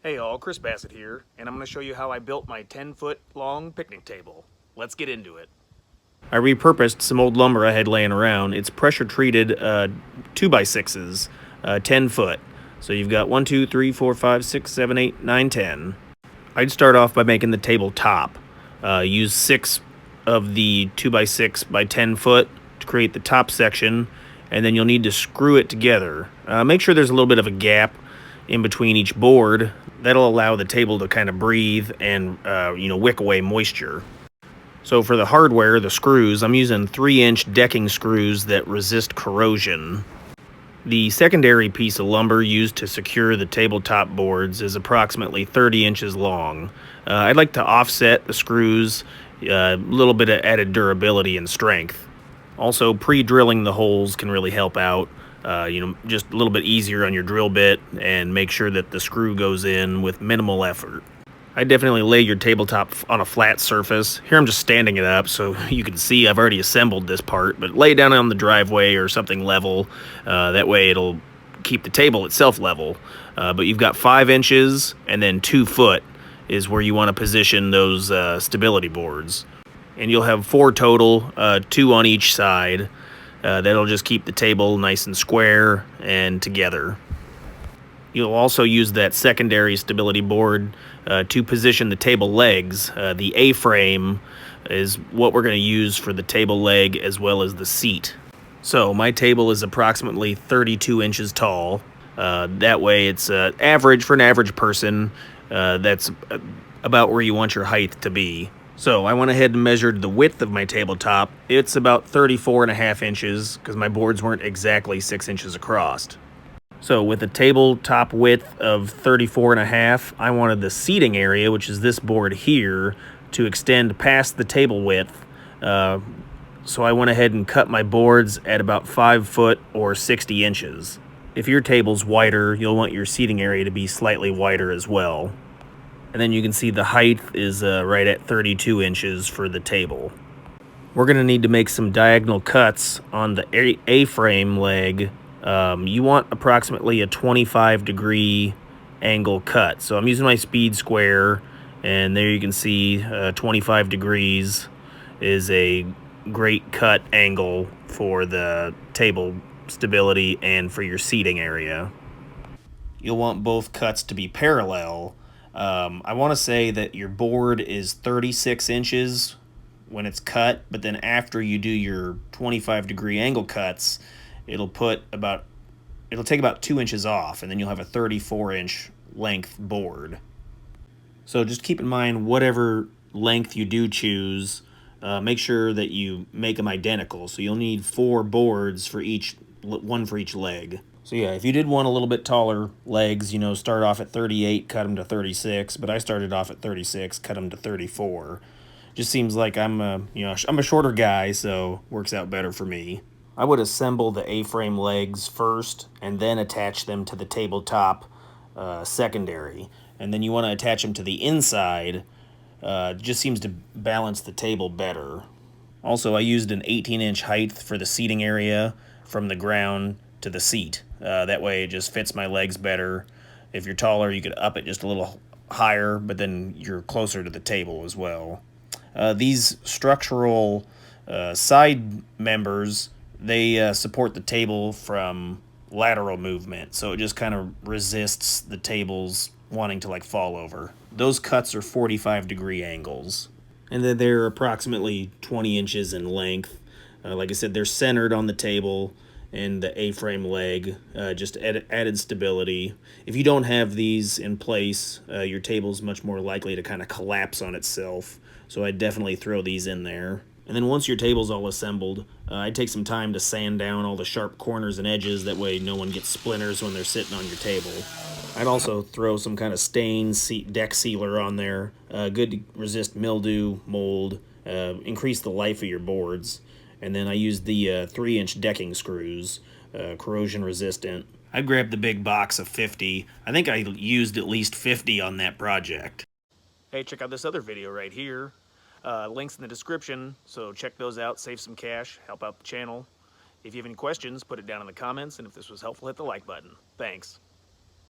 Hey all, Chris Bassett here, and I'm going to show you how I built my 10-foot long picnic table. Let's get into it. I repurposed some old lumber I had laying around. It's pressure treated 2x6s, 10 foot. So you've got 1, 2, 3, 4, 5, 6, 7, 8, 9, 10. I'd start off by making the table top. Use 6 of the 2x6 by 10 foot to create the top section, and then you'll need to screw it together. Make sure there's a little bit of a gap in between each board. That'll allow the table to kind of breathe and wick away moisture. So for the hardware, the screws, I'm using 3-inch decking screws that resist corrosion. The secondary piece of lumber used to secure the tabletop boards is approximately 30 inches long. I'd like to offset the screws, a little bit of added durability and strength. Also, pre-drilling the holes can really help out. Just a little bit easier on your drill bit and make sure that the screw goes in with minimal effort. I definitely lay your tabletop on a flat surface. Here I'm just standing it up so you can see I've already assembled this part, but lay it down on the driveway or something level. That way it'll keep the table itself level. But you've got 5 inches and then 2 foot is where you want to position those stability boards. And you'll have 4 total, 2 on each side. That'll just keep the table nice and square and together. You'll also use that secondary stability board to position the table legs. The A-frame is what we're going to use for the table leg as well as the seat. So my table is approximately 32 inches tall. That way it's average for an average person. That's about where you want your height to be. So I went ahead and measured the width of my tabletop. It's about 34.5 inches because my boards weren't exactly 6 inches across. So with a tabletop width of 34.5, I wanted the seating area, which is this board here, to extend past the table width. So I went ahead and cut my boards at about 5 foot or 60 inches. If your table's wider, you'll want your seating area to be slightly wider as well. And then you can see the height is right at 32 inches for the table. We're going to need to make some diagonal cuts on the A-frame leg. You want approximately a 25-degree angle cut. So I'm using my speed square, and there you can see 25 degrees is a great cut angle for the table stability and for your seating area. You'll want both cuts to be parallel. I want to say that your board is 36 inches when it's cut, but then after you do your 25-degree angle cuts, it'll take about 2 inches off, and then you'll have a 34-inch length board. So just keep in mind, whatever length you do choose, make sure that you make them identical. So you'll need 4 boards for one for each leg. So yeah, if you did want a little bit taller legs, start off at 38, cut them to 36, but I started off at 36, cut them to 34. Just seems like I'm a shorter guy, so works out better for me. I would assemble the A-frame legs first and then attach them to the tabletop secondary. And then you want to attach them to the inside. Just seems to balance the table better. Also, I used an 18-inch height for the seating area from the ground to the seat. That way it just fits my legs better. If you're taller, you could up it just a little higher, but then you're closer to the table as well. These structural side members, they support the table from lateral movement, so it just kind of resists the tables wanting to fall over. Those cuts are 45-degree angles, and then they're approximately 20 inches in length. Like I said, they're centered on the table, and the A-frame leg just added stability. If you don't have these in place, your table's much more likely to kind of collapse on itself, so I'd definitely throw these in there. And then once your table's all assembled, I'd take some time to sand down all the sharp corners and edges, that way no one gets splinters when they're sitting on your table. I'd also throw some kind of stain deck sealer on there, good to resist mildew, mold, increase the life of your boards. And then I used the 3-inch decking screws, corrosion resistant. I grabbed the big box of 50. I think I used at least 50 on that project. Hey, check out this other video right here. Links in the description, so check those out, save some cash, help out the channel. If you have any questions, put it down in the comments, and if this was helpful, hit the like button. Thanks.